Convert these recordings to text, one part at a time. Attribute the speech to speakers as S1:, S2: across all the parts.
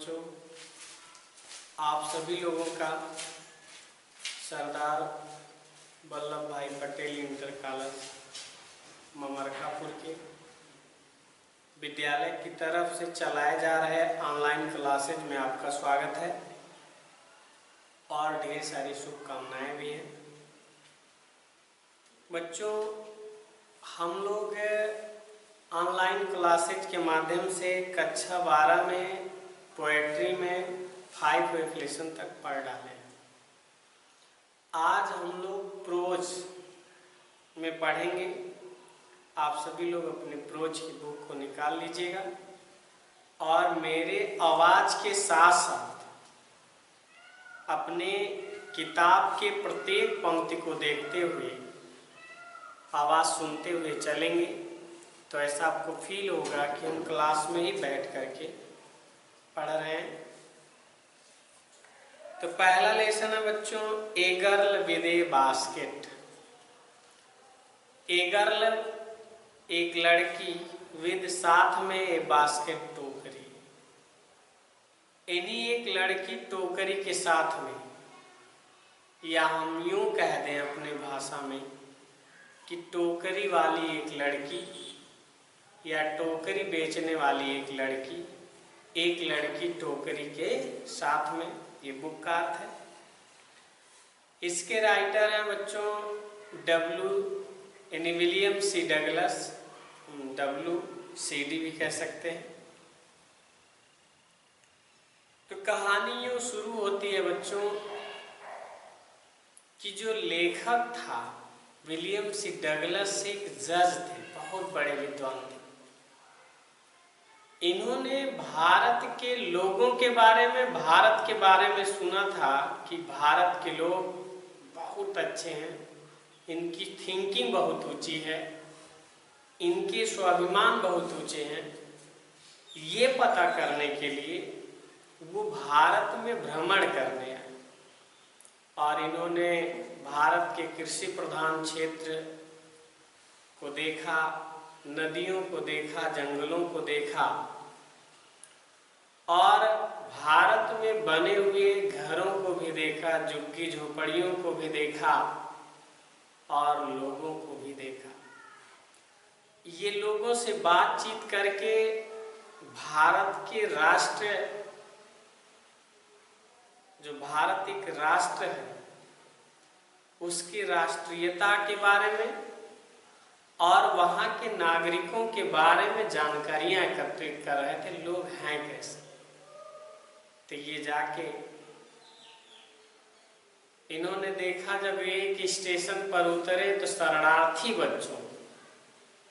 S1: बच्चों, आप सभी लोगों का सरदार वल्लभ भाई पटेल इंटर कॉलेज ममरकापुर के विद्यालय की तरफ से चलाए जा रहे ऑनलाइन क्लासेज में आपका स्वागत है और ढेर सारी शुभकामनाएं भी हैं। बच्चों, हम लोग ऑनलाइन क्लासेज के माध्यम से कक्षा 12 में पोएट्री में 5 लेसन तक पढ़ डाले हैं। आज हम लोग प्रोज में पढ़ेंगे। आप सभी लोग अपने प्रोज की बुक को निकाल लीजिएगा और मेरे आवाज के साथ साथ अपने किताब के प्रत्येक पंक्ति को देखते हुए आवाज सुनते हुए चलेंगे, तो ऐसा आपको फील होगा कि हम क्लास में ही बैठ करके पढ़ रहे हैं। तो पहला लेसन है बच्चों, ए girl with a basket. A girl एक लड़की, विद साथ में ए बास्केट टोकरी, यानी एक लड़की टोकरी के साथ में, या हम यूं कह दें अपने भाषा में कि टोकरी वाली एक लड़की या टोकरी बेचने वाली एक लड़की टोकरी के साथ में। ये बुक का अर्थ है। इसके राइटर हैं बच्चों विलियम सी डगलस, WCD भी कह सकते हैं। तो कहानी यूं शुरू होती है बच्चों कि जो लेखक था विलियम सी डगलस एक जज थे, बहुत बड़े विद्वान थे। इन्होंने भारत के लोगों के बारे में, भारत के बारे में सुना था कि भारत के लोग बहुत अच्छे हैं, इनकी थिंकिंग बहुत ऊंची है, इनके स्वाभिमान बहुत ऊंचे हैं। ये पता करने के लिए वो भारत में भ्रमण करने आए और इन्होंने भारत के कृषि प्रधान क्षेत्र को देखा, नदियों को देखा, जंगलों को देखा और भारत में बने हुए घरों को भी देखा, झुग्गी झोपड़ियों को भी देखा और लोगों को भी देखा। ये लोगों से बातचीत करके भारत के राष्ट्र, जो भारत एक राष्ट्र है, उसकी राष्ट्रीयता के बारे में और वहाँ के नागरिकों के बारे में जानकारियां एकत्रित कर रहे थे। लोग हैं कैसे। तो ये जाके इन्होंने देखा, जब एक स्टेशन पर उतरे तो शरणार्थी बच्चों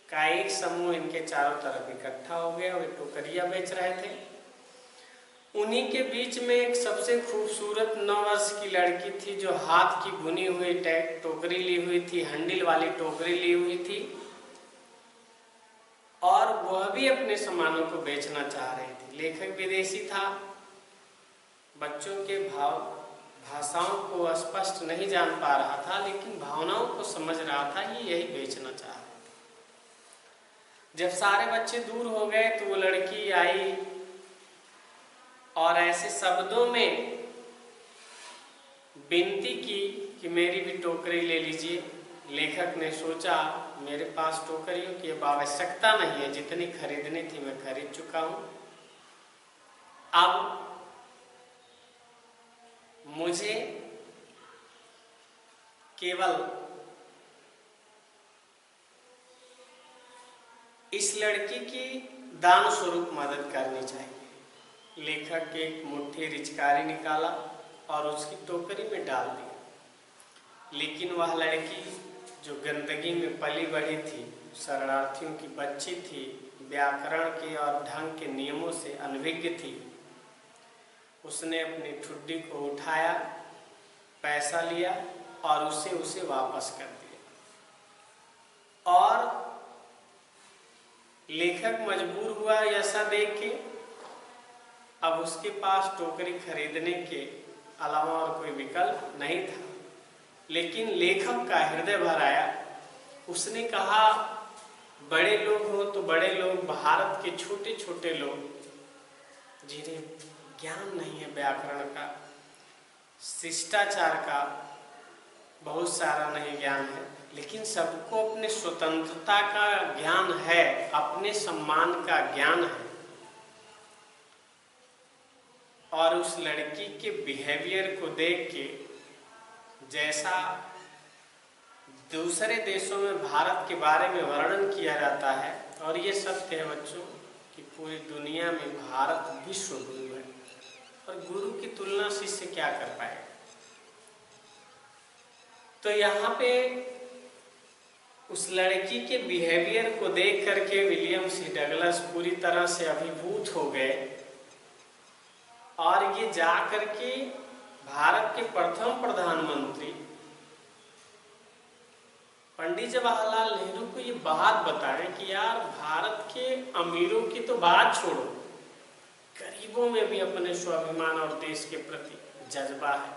S1: का एक समूह इनके चारों तरफ इकट्ठा हो गया। वे टोकरियां बेच रहे थे। उन्हीं के बीच में एक सबसे खूबसूरत 9 वर्ष की लड़की थी, जो हाथ की बुनी हुई टोकरी ली हुई थी, हैंडल वाली टोकरी ली हुई थी और वह भी अपने सामानों को बेचना चाह रही थी। लेखक विदेशी था, बच्चों के भाषाओं को स्पष्ट नहीं जान पा रहा था, लेकिन भावनाओं को समझ रहा था। ये यही बेचना चाह रहे थे। जब सारे बच्चे दूर हो गए तो वो लड़की आई और ऐसे शब्दों में विनती की कि मेरी भी टोकरी ले लीजिए। लेखक ने सोचा, मेरे पास टोकरियों की अब आवश्यकता नहीं है, जितनी खरीदनी थी मैं खरीद चुका हूं। अब मुझे केवल इस लड़की की दान स्वरूप मदद करनी चाहिए। लेखक एक मुट्ठी रिचकारी निकाला और उसकी टोकरी में डाल दी। लेकिन वह लड़की जो गंदगी में पली बढ़ी थी, शरणार्थियों की बच्ची थी, व्याकरण के और ढंग के नियमों से अनभिज्ञ थी। उसने अपनी ठुड्डी को उठाया, पैसा लिया और उसे वापस कर दिया। और लेखक मजबूर हुआ ऐसा देख के। अब उसके पास टोकरी खरीदने के अलावा और कोई विकल्प नहीं था। लेकिन लेखक का हृदय भर आया। उसने कहा, बड़े लोग हो तो बड़े लोग, भारत के छोटे छोटे लोग जिन्हें ज्ञान नहीं है, व्याकरण का, शिष्टाचार का बहुत सारा नहीं ज्ञान है, लेकिन सबको अपने स्वतंत्रता का ज्ञान है, अपने सम्मान का ज्ञान है। और उस लड़की के बिहेवियर को देख के, जैसा दूसरे देशों में भारत के बारे में वर्णन किया जाता है, और ये सत्य है बच्चों कि पूरी दुनिया में भारत विश्व गुरु है, और गुरु की तुलना शिष्य क्या कर पाएगा। तो यहाँ पे उस लड़की के बिहेवियर को देख करके विलियम सी डगलस पूरी तरह से अभिभूत हो गए, और ये जा करके भारत के प्रथम प्रधानमंत्री पंडित जवाहरलाल नेहरू को ये बात बताएं कि यार भारत के अमीरों की तो बात छोड़ो, गरीबों में भी अपने स्वाभिमान और देश के प्रति जज्बा है।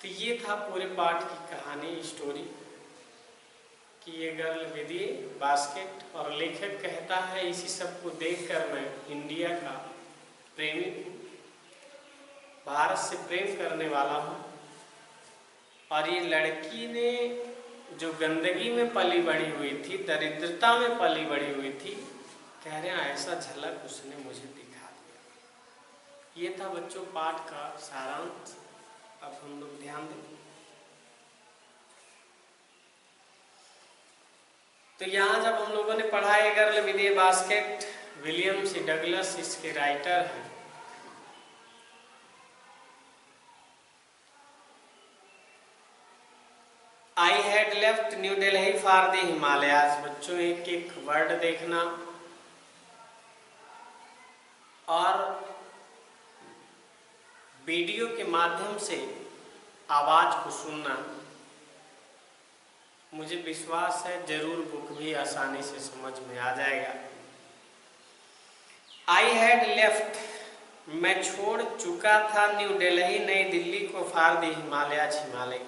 S1: तो ये था पूरे पाठ की कहानी, स्टोरी कि ये गर्ल विद ए बास्केट। और लेखक कहता है इसी सब को देखकर मैं इंडिया का प्रेमी हूँ, भारत से प्रेम करने वाला हूँ। और ये लड़की ने जो गंदगी में पली बड़ी हुई थी, दरिद्रता में पली बड़ी हुई थी, कह रहे हैं ऐसा झलक उसने मुझे दिखा दिया। ये था बच्चों पाठ का सारांश। अब हम लोग ध्यान दें तो यहाँ जब हम लोगों ने पढ़ा a girl with a basket, William C Douglas इसके राइटर हैं। I had left New Delhi for the Himalayas. बच्चों एक एक वर्ड देखना और वीडियो के माध्यम से आवाज को सुनना। मुझे विश्वास है जरूर बुक भी आसानी से समझ में आ जाएगा। आई हैड लेफ्ट, मैं छोड़ चुका था न्यू दिल्ली, नई दिल्ली को, फॉर द हिमालयाज, हिमालय।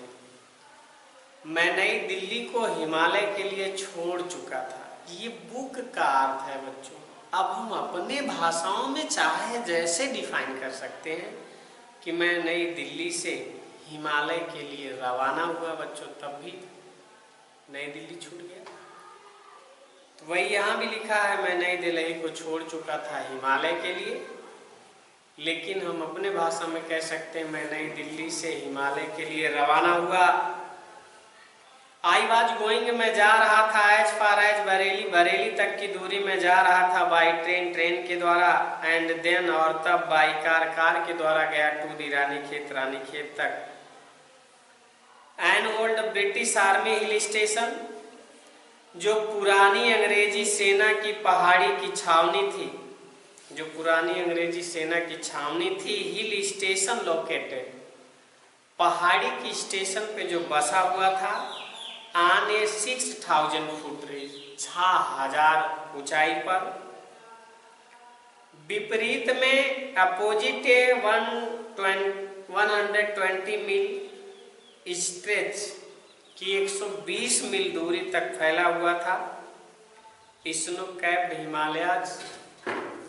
S1: मैं नई दिल्ली को हिमालय के लिए छोड़ चुका था। ये बुक का अर्थ है बच्चों। अब हम अपने भाषाओं में चाहे जैसे डिफाइन कर सकते हैं कि मैं नई दिल्ली से हिमालय के लिए रवाना हुआ बच्चों, तब भी नई दिल्ली छूट गया। तो वही यहाँ भी लिखा है, मैं नई दिल्ली को छोड़ चुका था हिमालय के लिए, लेकिन हम अपने भाषा में कह सकते हैं मैं नई दिल्ली से हिमालय के लिए रवाना हुआ। आई वॉज गोइंग, मैं जा रहा था, as far as Bareilly, Bareilly तक की दूरी में जा रहा था, बाई ट्रेन, ट्रेन के द्वारा, एंड देन, और तब, बाई कार, कार के द्वारा गया, टू दी रानीखेत, रानीखेत तक। An old British army hill station, जो पुरानी अंग्रेजी सेना की पहाड़ी की छावनी थी, जो पुरानी अंग्रेजी सेना की छावनी थी, हिल स्टेशन लोकेटेड, पहाड़ी की स्टेशन पे जो बसा हुआ था, ऑन ए 6000 फुट रेंज, 6000 ऊंचाई पर, विपरीत में अपोजिट 120 मील स्ट्रेच की 120 मील दूरी तक फैला हुआ था। स्नो कैप्ड हिमालयाज,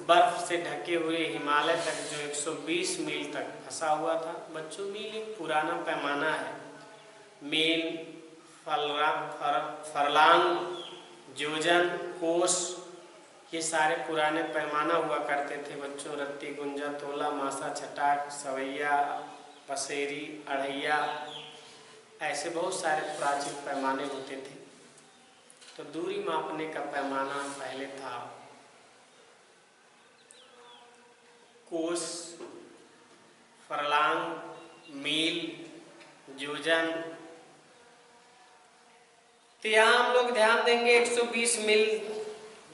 S1: बर्फ से ढके हुए हिमालय तक जो 120 मील तक फंसा हुआ था। बच्चों मील एक पुराना पैमाना है। मील, फरलांग, जोजन, कोस, ये सारे पुराने पैमाना हुआ करते थे बच्चों। रत्ती, गुंजा, तोला, मासा, छटाक, सवैया, पसेरी, अढ़ैया, ऐसे बहुत सारे प्राचीन पैमाने होते थे। तो दूरी मापने का पैमाना पहले था कोस, फरलांग, मील, जोजन। तो यहाँ हम लोग ध्यान देंगे 120 मील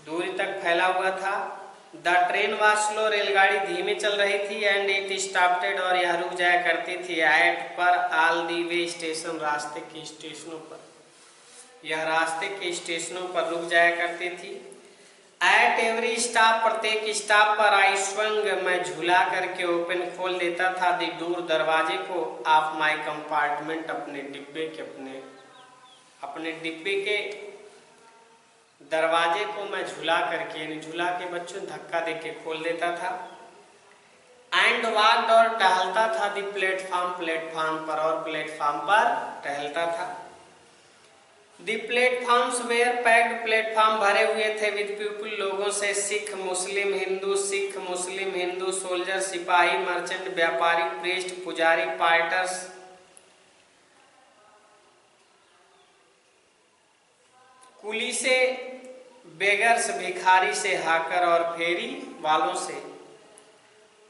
S1: दूरी तक फैला हुआ था। द ट्रेन वाज स्लो, रेलगाड़ी धीमे चल रही थी, एंड इट स्टॉप्ड, और यह रुक जाया करती थी, एट, पर, ऑल दी वे स्टेशन, रास्ते के स्टेशनों पर, यह रास्ते के स्टेशनों पर रुक जाया करती थी। एट एवरी स्टॉप, प्रत्येक स्टॉप पर, आई स्वंग, मैं झूला करके, ओपन, खोल देता था, दी डोर, दरवाजे को, ऑफ माई कंपार्टमेंट, अपने डिब्बे के दरवाजे को मैं झुला करके, यानी झुला के बच्चों धक्का दे के खोल देता था। एंड वॉक्ड और टहलता था दी प्लेटफॉर्म, प्लेटफॉर्म पर, और प्लेटफॉर्म पर टहलता था। दी प्लेटफॉर्म्स वेयर पैक्ड, प्लेटफॉर्म भरे हुए थे विद पीपल, लोगों से, सिख मुस्लिम हिंदू, सिख मुस्लिम हिंदू, सोल्जर सिपाही, मर्चेंट व्यापारी, प्रीस्ट पुजारी, पार्टर्स, कुली से, बेगर्स भिखारी से, हाकर और फेरी वालों से।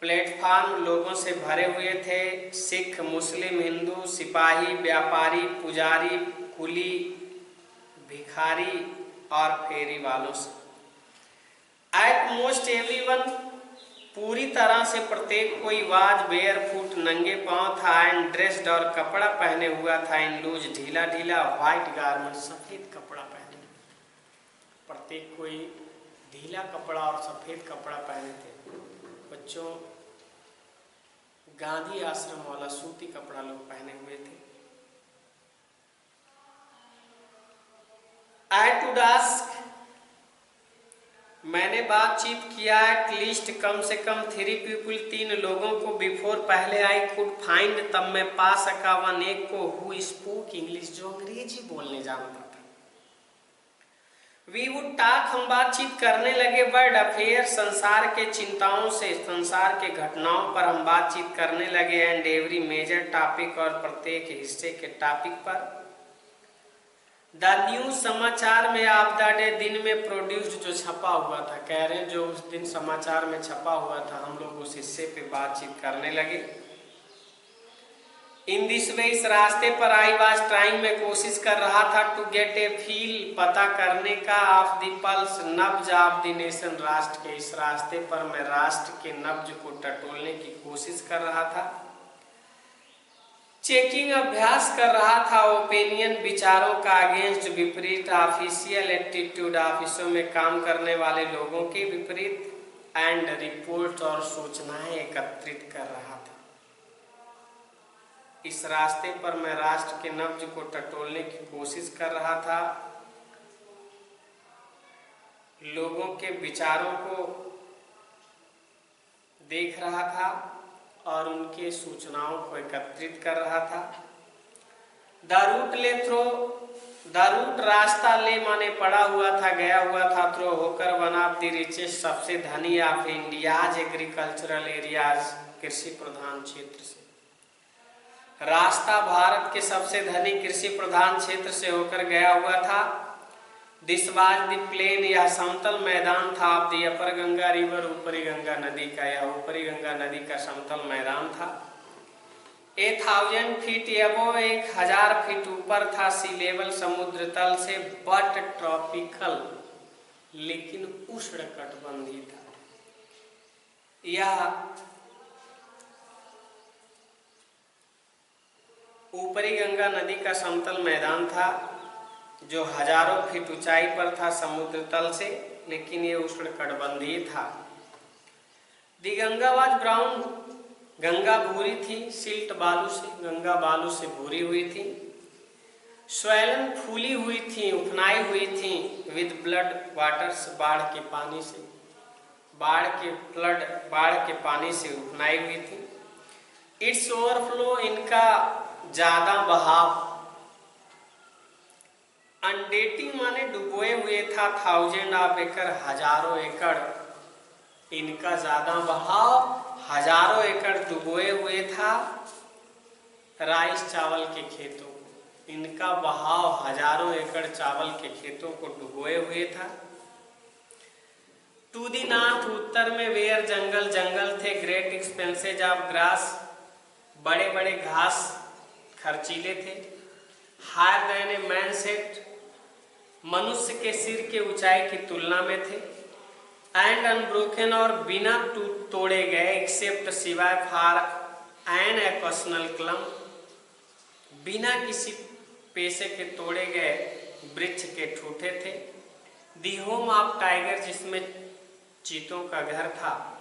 S1: प्लेटफॉर्म लोगों से भरे हुए थे, सिख मुस्लिम हिंदू, सिपाही, व्यापारी, पुजारी, कुली, भिखारी और फेरी वालों से। एट मोस्ट एवरीवन, पूरी तरह से प्रत्येक कोई, वाज बेयर फुट, नंगे पांव था, एंड ड्रेस्ड और कपड़ा पहने हुआ था, इन लूज, ढीला ढीला, व्हाइट गारमेंट, सफेद कपड़ा पहने। प्रत्येक कोई ढीला कपड़ा और सफेद कपड़ा पहने थे। बच्चों, गांधी आश्रम वाला सूती कपड़ा लोग पहने हुए थे। आई टू आस्क, मैंने बातचीत किया, एट लीस्ट कम से कम 3 पीपल, 3 लोगों को, बिफोर पहले, आई कुड फाइंड, तब मैं पा सका, वन एक को, हु स्पोक इंग्लिश, जो अंग्रेजी बोलने जानता था। वी वुड टॉक, हम बातचीत करने लगे, वर्ल्ड अफेयर, संसार के चिंताओं से, संसार के घटनाओं पर हम बातचीत करने लगे, एंड एवरी मेजर टॉपिक, और प्रत्येक हिस्से के टॉपिक पर। द न्यूज, समाचार में, ऑफ द डे, दिन में, प्रोड्यूस्ड, जो छपा हुआ था, कह रहे हैं जो उस दिन समाचार में छपा हुआ था, हम लोग उस हिस्से पे बातचीत करने लगे। इन दिस वे, इस रास्ते पर, आई वाज ट्राइंग, मैं कोशिश कर रहा था, टू गेट ए फील, पता करने का, ऑफ द पल्स, नब्ज ऑफ द नेशन, राष्ट्र के। इस रास्ते पर मैं राष्ट्र के नब्ज को टटोलने की कोशिश कर रहा था। चेकिंग, अभ्यास कर रहा था, ओपिनियन, विचारों का, अगेंस्ट, विपरीत, ऑफिशियल एटीट्यूड, ऑफिसों में काम करने वाले लोगों के विपरीत, एंड रिपोर्ट, और सूचनाएं एकत्रित कर रहा था। इस रास्ते पर मैं राष्ट्र के नब्ज को टटोलने की कोशिश कर रहा था, लोगों के विचारों को देख रहा था और उनके सूचनाओं को एकत्रित कर रहा था। द रूट ले थ्रो, द रूट, रास्ता, ले माने पड़ा हुआ था, गया हुआ था, थ्रो होकर, वन ऑफ द रिचेस्ट, सबसे धनी, ऑफ इंडियाज एग्रीकल्चरल एरियाज, कृषि प्रधान क्षेत्र से। रास्ता भारत के सबसे धनी कृषि प्रधान क्षेत्र से होकर गया हुआ था। दिस वाज द प्लेन, यह समतल मैदान था, of the upper Ganga river, ऊपरी गंगा नदी का, यह ऊपरी गंगा नदी का समतल मैदान था। 1000 फीट अबव, 1000 फीट ऊपर था, सी लेवल, समुद्र तल से, बट ट्रॉपिकल, लेकिन उष्णकटिबंधीय था। यह ऊपरी गंगा नदी का समतल मैदान था जो हजारों फीट ऊंचाई पर था समुद्र तल से, लेकिन ये उष्णकटिबंधीय था। दी गंगा वाज ब्राउन, गंगा भूरी थी, सिल्ट, बालू से, गंगा बालू से भूरी हुई थी। स्वैलन, फूली हुई थी, उफनाई हुई थी, विद ब्लड वाटर्स, बाढ़ के पानी से, बाढ़ के पानी से उफनाई हुई थी। इट्स ओवरफ्लो, इनका ज्यादा बहाव, अनडेटिंग माने डुबोए हुए था, 1000 ऑफ एकड़, हजारों एकड़, इनका ज्यादा बहाव, हजारों एकड़ डुबोए हुए था राइस, चावल के खेतों को, इनका बहाव हजारों एकड़ चावल के खेतों को डुबोए हुए था। टू दी नॉर्थ, उत्तर में, वेयर, जंगल, जंगल थे, ग्रेट एक्सपेंसेज ऑफ ग्रास, बड़े बड़े घास खर्चीले थे, higher than a man set, मनुष्य के सिर के ऊंचाई की तुलना में थे, एंड अनब्रोकन, और बिना तोड़े गए, एक्सेप्ट, सिवाय, फॉर एन ऑकेशनल क्लम, बिना किसी पेशे के तोड़े गए वृक्ष के ठूठे थे। दी होम ऑफ टाइगर, जिसमें चीतों का घर था,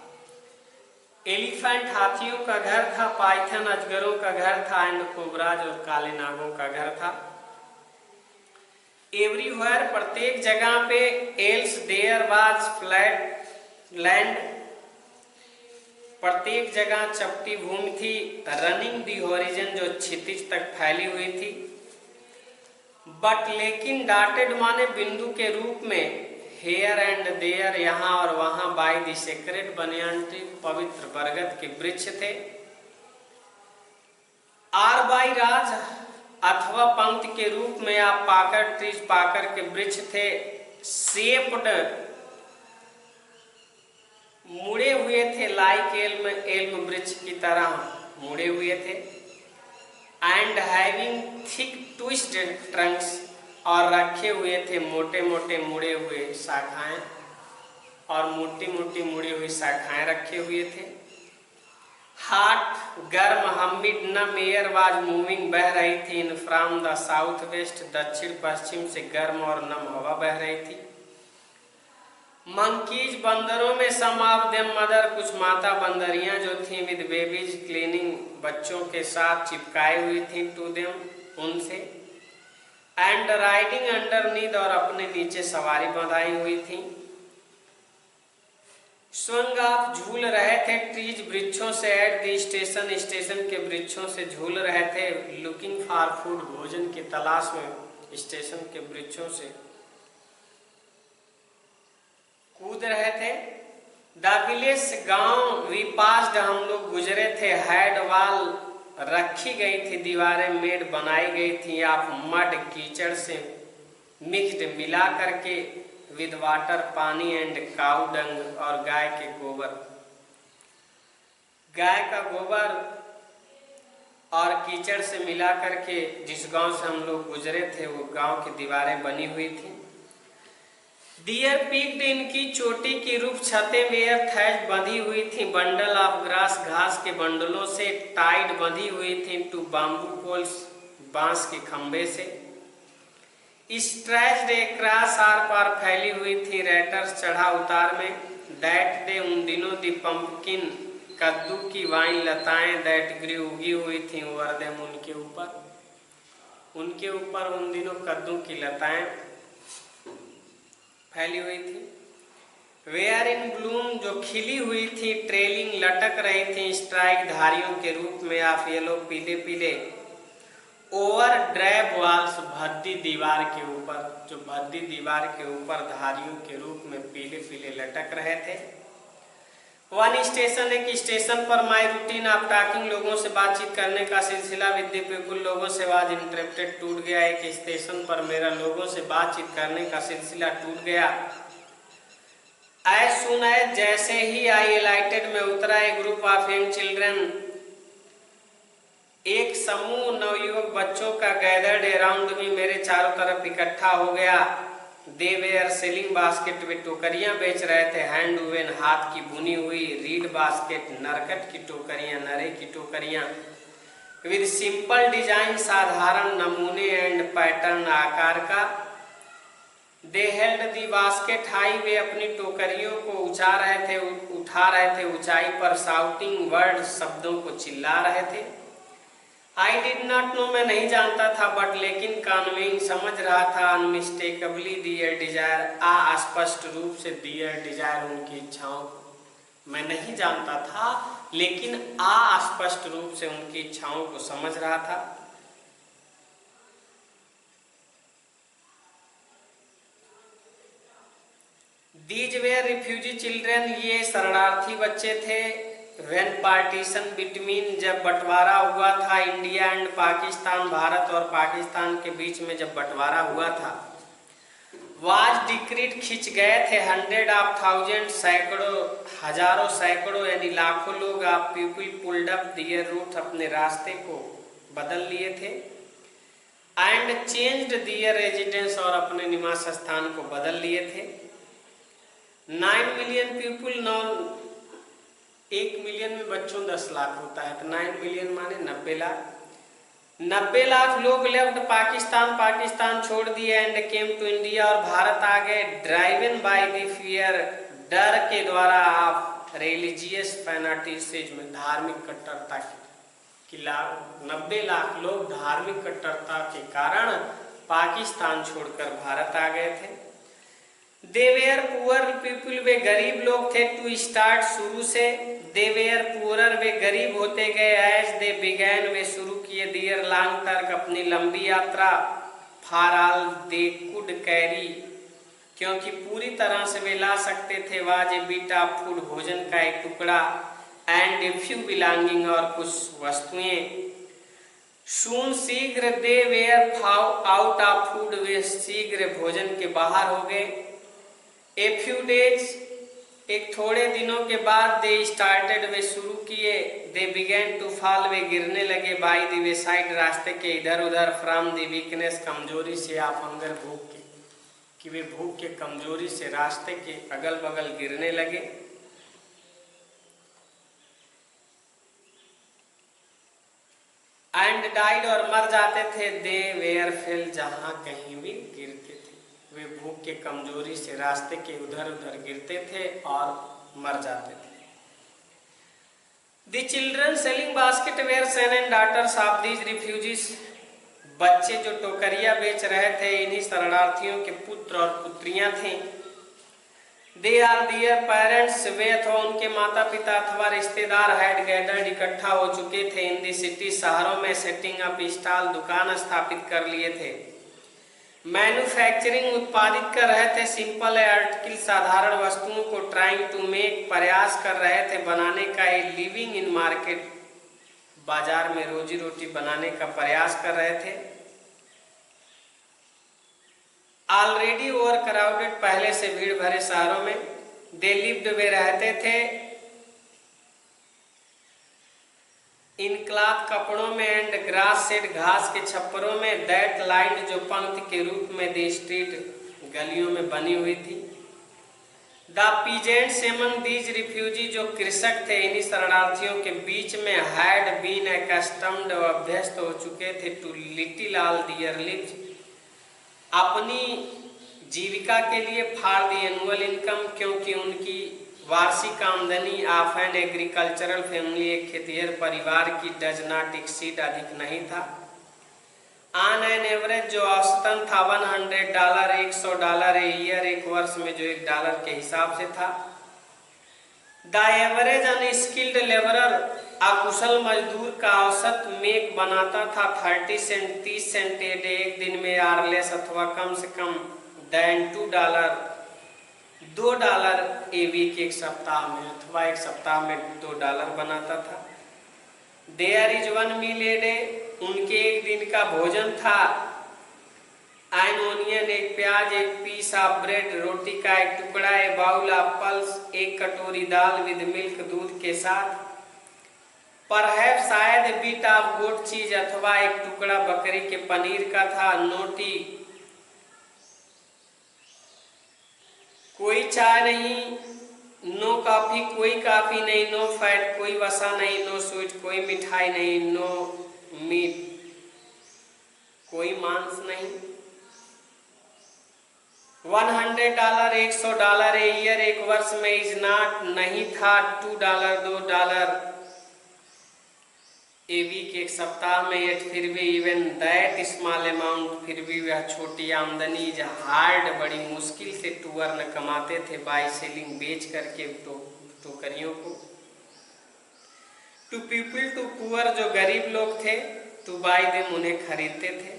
S1: एलिफेंट, हाथियों का घर था, पाइथन, अजगरों का घर था, एंड कोबराज, और काले नागों का घर था। एवरीवेयर प्रत्येक जगह पे, else there was flat land प्रत्येक जगह चपटी भूमि थी, रनिंग दी हॉरिजन जो क्षितिज तक फैली हुई थी, बट लेकिन डॉटेड माने बिंदु के रूप में, हेयर एंड देयर यहाँ और वहां, by the sacred banyan tree पवित्र बरगद के वृक्ष थे, आर बाई राज अथवा पंक्ति के रूप में आप पाकर ट्रीज पाकर के वृक्ष थे, शेप्ड मुड़े हुए थे, लाइक एल्म एल्म वृक्ष की तरह मुड़े हुए थे, and having thick twisted Trunks और रखे हुए थे मोटे मोटे मुड़े हुए शाखाएं और मोटी मोटी मुड़ी हुई शाखाएं रखे हुए थे। हाट गर्म हमिड न मेयर वाज मूविंग बह रही थी in from the south west, दक्षिण पश्चिम से गर्म और नम हवा बह रही थी। मंकीज बंदरों में सम ऑफ देम मदर, कुछ माता बंदरियां जो थीं, विद बेबीज क्लीनिंग बच्चों के साथ चिपकाई हुई थी, टू देम उनसे, एंड राइडिंग अंडरनीथ और अपने नीचे सवारी बंधाई हुई थी। स्वंग आप झूल रहे थे, ट्रीज वृक्षों से, एट दी स्टेशन स्टेशन के वृक्षों से झूल रहे थे, लुकिंग फॉर फूड भोजन की तलाश में स्टेशन के वृक्षों से कूद रहे थे। द विलेज गांव वी पास्ड हम लोग गुजरे थे, हैड वाल रखी गई थी दीवारें, मेड बनाई गई थी, आप मड कीचड़ से, मिक्स्ड मिला करके, विद वाटर पानी, एंड काउ डंग और गाय के गोबर, गाय का गोबर और कीचड़ से मिला करके जिस गांव से हम लोग गुजरे थे वो गांव की दीवारें बनी हुई थी। डियर पीक्ड, इनकी चोटी की रूप छतें वेयर थैच बंधी हुई थी, बंडल ऑफ ग्रास घास के बंडलों से, टाइड बंधी हुई थी टू बाम्बू पोल्स बांस के खंबे से, स्ट्रेच्ड एक्रॉस आर पार फैली हुई थी, रेटर्स चढ़ा उतार में, दैट डे उन दिनों दी पंपकिन कद्दू की वाइन लताएं, दैट ग्री उगी हुई थी, ओवर देम उनके ऊपर उन दिनों कद्दू की लताएं फैली हुई थी। वेयर इन ब्लूम जो खिली हुई थी, ट्रेलिंग लटक रही थी, स्ट्राइक धारियों के रूप में, ऑफ येलो पीले पीले, ओवर ड्रैब वॉल्स भद्दी दीवार के ऊपर, जो भद्दी दीवार के ऊपर धारियों के रूप में पीले पीले लटक रहे थे। वन स्टेशन, एक स्टेशन पर, माई रूटीन ऑफ टॉकिंग लोगों से बातचीत करने का सिलसिला, विद द पीपल लोगों से वाज इंटरप्टेड टूट गया, एक स्टेशन पर मेरा लोगों से बातचीत करने का सिलसिला टूट गया। एज सुन एज जैसे ही आई एलाइटेड में उतरा, ए ग्रुप ऑफ यंग चिल्ड्रन एक समूह नवयुवक बच्चों का, गैदर्ड अराउंड मी मेरे चारों तरफ इकट्ठा हो गया। दे वेयर सेलिंग बास्केट, वे टोकरियां बेच रहे थे, हैंड वुवेन हाथ की बुनी हुई, रीड बास्केट नरकट की टोकरियां, नरे की टोकरियां, विद सिंपल डिजाइन साधारण नमूने एंड पैटर्न आकार का। They held the basket high, वे अपनी टोकरियों को उठा रहे थे ऊंचाई पर, शाउटिंग वर्ड शब्दों को चिल्ला रहे थे। आई डिड नॉट नो, मैं नहीं जानता था, बट लेकिन कन्वेइंग समझ रहा था, अनमिस्टेकेबली दियर डिजायर, अस्पष्ट रूप से दियर डिजायर उनकी इच्छाओं को मैं नहीं जानता था, लेकिन अस्पष्ट रूप से उनकी इच्छाओं को समझ रहा था। दीज वेयर रिफ्यूजी चिल्ड्रन, ये शरणार्थी बच्चे थे। व्हेन पार्टीशन बिटवीन, जब बंटवारा हुआ था, इंडिया एंड पाकिस्तान, भारत और पाकिस्तान के बीच में जब बंटवारा हुआ था, वाज डिक्रीड खिंच गए थे, हंड्रेड ऑफ थाउजेंड सैकड़ों, हजारों सैकड़ों यानी लाखों लोग, आप पीपल पुल्ड अप दियर रूट, अपने रास्ते को बदल लिए थे, एंड चेंज्ड दियर रेजिडेंस, और अपने निवास स्थान को बदल लिए थे। 9 मिलियन पीपल, 1 मिलियन में बच्चों 10 लाख होता है, तो 9 मिलियन माने 90 लाख। 90 लाख लोग लेफ्ट पाकिस्तान छोड़ दिए, एंड केम टू इंडिया, और भारत आ गए, ड्राइवन बाय द फियर, डर के द्वारा, आप रिलीजियस फैनाटिसिज्म, धार्मिक कट्टरता की 90 लाख लोग धार्मिक कट्टरता के कारण पाकिस्तान छोड़कर भारत आ गए थे। दे वेयर पुअर पीपल, वे गरीब लोग थे। टू स्टार्ट, शुरू से। दे वेयर पुअरर, वे गरीब होते गए। एज दे बिगैन, वे शुरू किए। दियर लॉन्ग टर्क, अपनी लंबी यात्रा। For all they could carry, क्योंकि पूरी तरह से वे ला सकते थे। Was a bit of food, भोजन का एक टुकड़ा। एंड ए फ्यू बिलोंगिंग, और कुछ वस्तुएं। सून, शीघ्र। दे वेयर आउट ऑफ फूड, वे शीघ्र भोजन के बाहर हो गए। ए फ्यू डेज, एक थोड़े दिनों के बाद। दे स्टार्टेड, वे शुरू किए। दे बिगेन टू फॉल, वे गिरने लगे। बाई द वे साइड, रास्ते के इधर उधर। फ्रॉम द वीकनेस, कमजोरी से। आप हंगर, भूख के, कि वे भूख के कमजोरी से रास्ते के अगल बगल गिरने लगे। एंड डाइड, और मर जाते थे। दे वेयर फेल, जहां कहीं भी गिरते थे। वे भूख के कमजोरी से रास्ते के उधर उधर गिरते थे और मर जाते थे। The children selling basket were son and daughters of these refugees, बच्चे जो टोकरिया बेच रहे थे, इन्हीं शरणार्थियों के पुत्र और पुत्रियां थे। दे आर दियर पेरेंट्स, वे अथवा उनके माता पिता अथवा रिश्तेदार। हैड गैदर्ड, इकट्ठा हो चुके थे। इन दी सिटी, शहरों में। सेटिंग अप स्टॉल, दुकान स्थापित कर लिए थे। मैन्युफैक्चरिंग, उत्पादित कर रहे थे। सिंपल आर्टिकल, साधारण वस्तुओं को। ट्राइंग टू मेक, प्रयास कर रहे थे बनाने का। ए लिविंग इन मार्केट, बाजार में रोजी रोटी बनाने का प्रयास कर रहे थे। ऑलरेडी ओवर क्राउडेड, पहले से भीड़ भरे शहरों में। दे लिव्ड, वे रहते थे। इन क्लॉथ, कपड़ों में। एंड ग्रास सेड, घास के छप्परों में। दैट लाइंड, जो पंक्ति के रूप में। द स्ट्रीट, गलियों में बनी हुई थी। The peasants among these refugee, जो कृषक थे इन्हीं शरणार्थियों के बीच में। हैड बीन एक्स्टम्ड, अभ्यस्त हो चुके थे। To little all their lives, अपनी जीविका के लिए। फॉर द एनुअल इनकम, क्योंकि उनकी वार्षिक आमदनी। ऑफ एन एग्रीकल्चरल फैमिली, एक खेतिहर परिवार की। डज नॉट एक्सीड, अधिक नहीं था। ऑन एन एवरेज, जो औसतन था। $100, $100 ए ईयर, एक वर्ष में, जो $1 के हिसाब से था। द एवरेज अनस्किल्ड लेबरर, अकुशल मजदूर का औसत मेक बनाता था। 30 सेंट, 30 सेंट ए डे, एक दिन में। आर लेस, अथवा कम से कम। देन $2, $2 ए वीक, एक सप्ताह में, अथवा एक सप्ताह में $2 बनाता था। There is 1 meal a day, उनके एक दिन का भोजन था। एन ओनियन, एक प्याज। एक पीस ऑफ ब्रेड, रोटी का एक टुकड़ा। ए बाउल ऑफ पल्स, एक कटोरी दाल। विद मिल्क, दूध के साथ। परहैप, शायद। बीट ऑफ गोट चीज, अथवा एक टुकड़ा बकरी के पनीर का था। नो टी, कोई चाय नहीं। नो कॉफी, कोई कॉफी नहीं। नो फैट, कोई वसा नहीं। नो स्वीट, कोई मिठाई नहीं। नो मीट, कोई मांस नहीं। $100, $100 ए ईयर, एक वर्ष में। इज नॉट, नहीं था। $2, $2 ए वीक, एक सप्ताह में। एट, फिर भी। इवन दैट स्मॉल अमाउंट, फिर भी वह छोटी आमदनी। इज हार्ड, बड़ी मुश्किल से। टू अर्न, कमाते थे। बाय सेलिंग, बेच करके टोकरियों को। टू पीपल, टू पुअर, जो गरीब लोग थे। टू बाय देम, उन्हें खरीदते थे।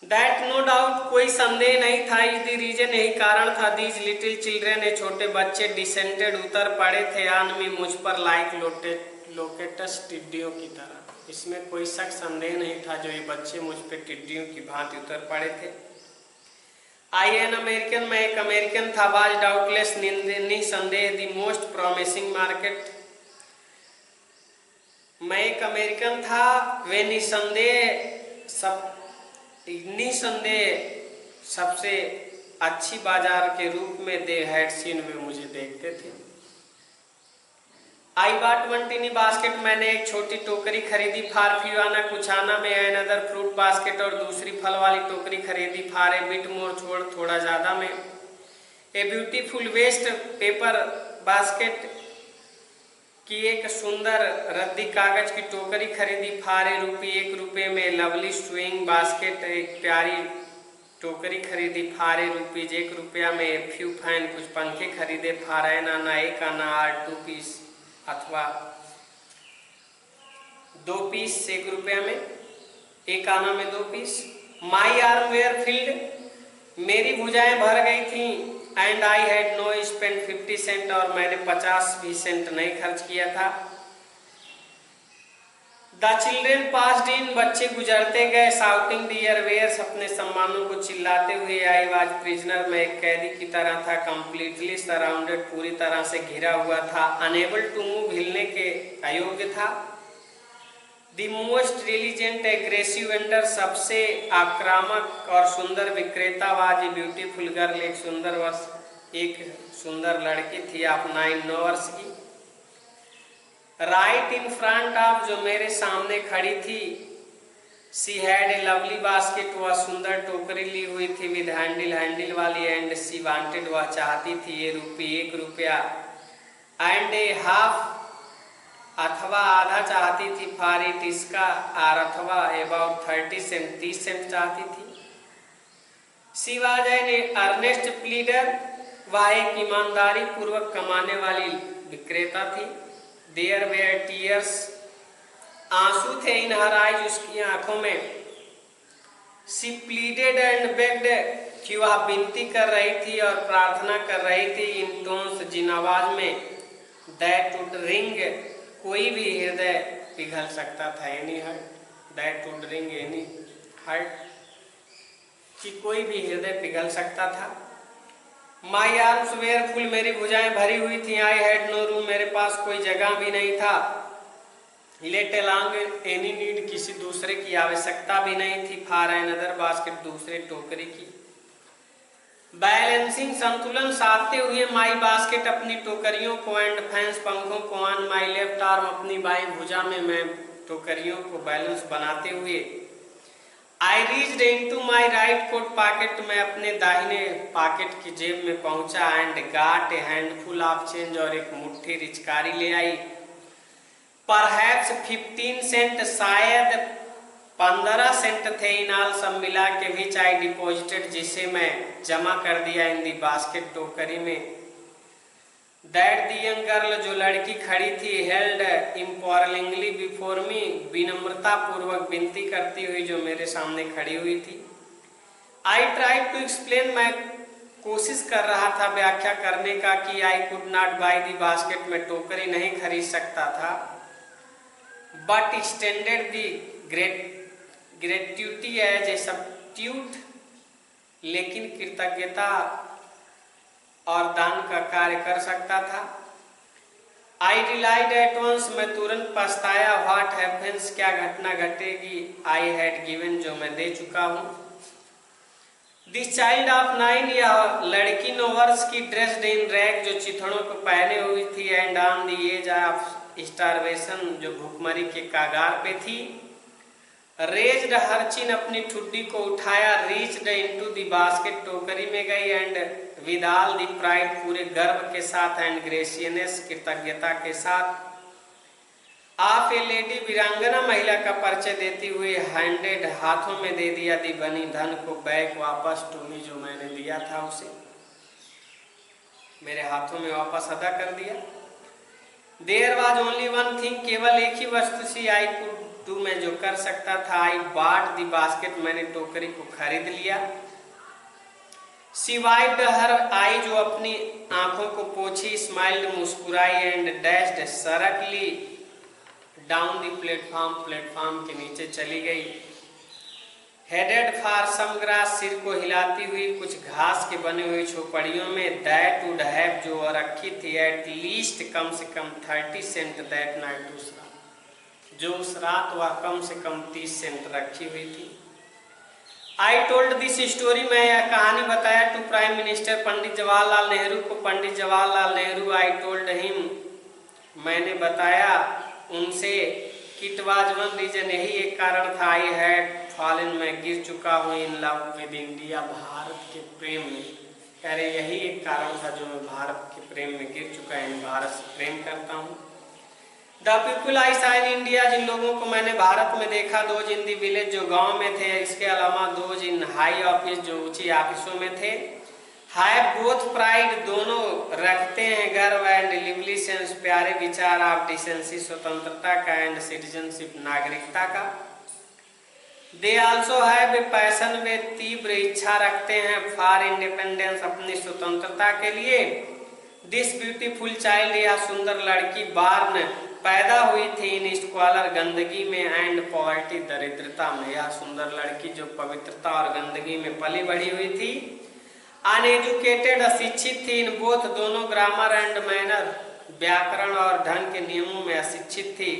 S1: दैट नो डाउट, कोई संदेह नहीं था। इज द रीजन, यही कारण था। दीज लिटिल चिल्ड्रेन, ये छोटे बच्चे। डिसेंडेड, उतर पड़े थे। ऑन मी, मुझ पर। लाइक लोकेटस, टिड्डियों की तरह। इसमें कोई शक संदेह नहीं था, जो ये बच्चे मुझ पे टिड्डियों की भांति उतर पड़े थे। आई एन अमेरिकन, मैं एक अमेरिकन था। वाज डाउटलेस, निसंदेह। द मोस्ट प्रॉमिसिंग मार्केट, मैं एक अमेरिकन था। वे निसंदेह सबसे अच्छी बाजार के रूप में। दे हैड सीन, वे मुझे देखते थे। आई बॉट 20 बास्केट, मैंने एक छोटी टोकरी खरीदी। फॉर फ्यू आना, कुछ आना में। एन अदर फ्रूट बास्केट, और दूसरी फल वाली टोकरी खरीदी। फॉर ए बिट मोर, थोड़ा ज्यादा में। A beautiful waste paper basket, कि एक सुंदर रद्दी कागज की टोकरी खरीदी फारे ₹1 में। लवली स्विंग बास्केट एक प्यारी टोकरी खरीदी फारे ₹1 में। फ्यू फैन कुछ पंखे खरीदे फारैन आना 1 आना 2 पीस अथवा 2 पीस ₹1 में। 1 आना में 2 पीस। माई आर्म वेयर फील्ड, मेरी भुजाएं भर गई थी। And I had no spend 50 cent, और मैंने 50 भी सेंट नहीं खर्च किया था। द चिल्ड्रेन पास्ड इन, बच्चे गुजरते गए। शाउटिंग डियर वेयर्स, अपने सम्मानों को चिल्लाते हुए। आई वाज प्रिजनर, मैं एक कैदी की तरह था। कंप्लीटली सराउंडेड, पूरी तरह से घिरा हुआ था। अनेबल टू मूव, हिलने के अयोग्य था। The most diligent aggressive vendor, सबसे आक्रामक और सुंदर विक्रेता। वाज ए ब्यूटीफुल गर्ल, एक सुंदर लड़की थी आप 9 वर्ष की। राइट इन फ्रंट ऑफ, जो मेरे सामने खड़ी थी। She had a lovely basket, वह सुंदर टोकरी ली हुई थी। विद हैंडल वाली। एंड सी वांटेड, वह चाहती थी ₹1 एंड ए हाफ, अथवा आधा चाहती थी। फॉर इट, इसका। और अथवा अबाउट 30 सेंट, 30 सेंट चाहती थी। She was an earnest pleader, वह एक ईमानदारी पूर्वक कमाने वाली विक्रेता थी। देयर वेयर टीयर्स, आंसू थे। इन हर आइज, उसकी आंखों में। सी प्लीडेड एंड बेग्ड, कि वह विनती कर रही थी और प्रार्थना कर रही थी। इन टोन्स, जिन आवाज में। दैट वुड रिंग, कोई भी हृदय पिघल सकता था। Any heart, that would wring any heart, कि कोई भी हृदय पिघल सकता था। माई आर्म्स वेयर फुल, मेरी भुजाएं भरी हुई थी। आई हैड नो रूम, मेरे पास कोई जगह भी नहीं था। लेट अलोंग एनी नीड, किसी दूसरे की आवश्यकता भी नहीं थी। फॉर अनदर बास्केट, दूसरे टोकरी की। बैलेंसिंग, संतुलन साधते हुए। माई बास्केट, अपनी टोकरियों को। एंड फैंस, पंखों को। ऑन माई लेफ्ट आर्म, अपनी बाएं भुजा में। मैं टोकरियों को बैलेंस बनाते हुए। I reached into my right coat pocket, मैं अपने दाहिने पॉकेट की जेब में पहुंचा। And got a handful of change, और एक मुट्ठी रिचकारी ले आई। परहैप्स 15 सेंट, शायद 15 सेंट थे। इन ऑल, सब मिला के। विच आई डिपॉजिटेड, जिसे मैं जमा कर दिया। इन दी बास्केट, टोकरी में। दैट द यंग गर्ल, जो लड़की खड़ी थी। हेल्ड इम्पॉरलिंगली बिफोर मी, विनम्रता पूर्वक विनती करती हुई, जो मेरे सामने खड़ी हुई थी। आई ट्राइड टू एक्सप्लेन, मैं कोशिश कर रहा था व्याख्या करने का कि I could not buy the basket, में टोकरी नहीं खरीद सकता था। But extended the gratitude as a substitute, लेकिन कृतज्ञता और दान का कार्य कर सकता था। आई रिलाइड एट वंस, मैं तुरंत पछताया। व्हाट हैपेंस, क्या घटना घटेगी। आई हैड गिवन, जो मैं दे चुका हूँ। दिस चाइल्ड ऑफ 9, यह लड़की 9 वर्ष की। ड्रेस्ड इन रैग, जो चिथड़ों को पहने हुई थी। And on the edge of starvation, जो भूखमरी के कागार पे थी। रेज्ड हर चिन, अपनी ठुड्डी को उठाया। रीच्ड इनटू द बास्केट, टोकरी में गई। And with all the pride, पूरे गर्व के साथ। एंड ग्रेसियसनेस, कृतज्ञता के साथ। आप ए लेडी, वीरांगना महिला का परिचय देती हुए। हैंडेड, हाथों में दे दिया। दी बनी, धन को। बैक, वापस। टू मी, जो मैंने दिया था उसे मेरे हाथों में वापस अदा कर दिया। There was only one thing, केवल एक ही वस्तु सी। आई कुड डू, मैं जो कर सकता था। आई बॉट दी बास्केट, मैंने टोकरी को खरीद लिया। सी वाइप्ड हर आई, जो अपनी आंखों को पोंछी। स्माइल्ड, मुस्कुराई। And dashed, circly down the platform, platform के नीचे चली गई। हेडेड फॉर सम ग्रास, सिर को हिलाती हुई कुछ घास के बने हुई झोपड़ियों में। दैट वुड हैव, जो रखी थी। एट लीस्ट, कम से कम 30 सेंट। दैट नाइट, दूसरा, जो उस रात वह कम से कम 30 सेंट रखी हुई थी। आई टोल्ड दिस स्टोरी, मैं यह कहानी बताया। To prime minister, Pandit Jawaharlal Nehru को। Pandit Jawaharlal Nehru. I told him, मैंने बताया उनसे। इट वाज वन रीजन, यही एक कारण था। आई हैड फॉलन, मैं गिर चुका हूँ। In love with India, Bharat के प्रेम में। कह रहे यही एक कारण था जो मैं भारत के प्रेम में गिर चुका है। भारत से प्रेम करता हूँ। द पीपुल आई सा इन इंडिया, जिन लोगों को मैंने भारत में देखा, दोज इन दी विलेज जो गांव में थे, इसके अलावा दोज इन हाई ऑफिस जो ऊंची ऑफिसों में थे, हैव बोथ प्राइड दोनों रखते हैं गर्व, एंड लिवली सेंस प्यारे विचार ऑफ डिसेंसी स्वतंत्रता का, एंड सिटीजनशिप नागरिकता का। They also have a passion, वे तीव्र इच्छा रखते हैं फॉर इंडिपेंडेंस अपनी स्वतंत्रता के लिए। दिस ब्यूटीफुल चाइल्ड, यह सुंदर लड़की, बार्न पैदा हुई थी इन स्क्वालर गंदगी में, एंड पॉवर्टी दरिद्रता में, यह सुंदर लड़की जो पवित्रता और गंदगी में पली बढ़ी हुई थी। अनएजुकेटेड अशिक्षित थी इन बोथ दोनों, ग्रामर एंड मैनर व्याकरण और ढंग के नियमों में अशिक्षित थी।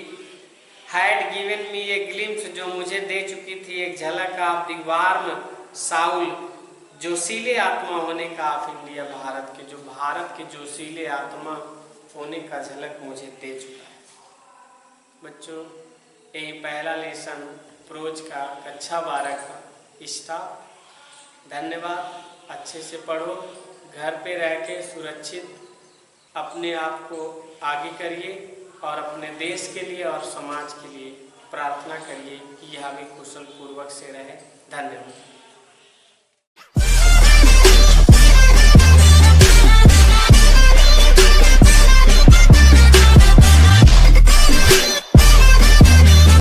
S1: Had given me a glimpse, जो मुझे दे चुकी थी एक झलक, ऑफ द वार्म साउल, जोशीले आत्मा होने का, ऑफ इंडिया भारत के, जो भारत के जोशीले आत्मा होने का झलक मुझे दे चुका है। बच्चों, यही पहला लेसन प्रोज का कक्षा 12 का स्टाफ। धन्यवाद। अच्छे से पढ़ो, घर पे रह के सुरक्षित अपने आप को आगे करिए और अपने देश के लिए और समाज के लिए प्रार्थना करिए कि यह भी कुशल पूर्वक से रहे। धन्यवाद।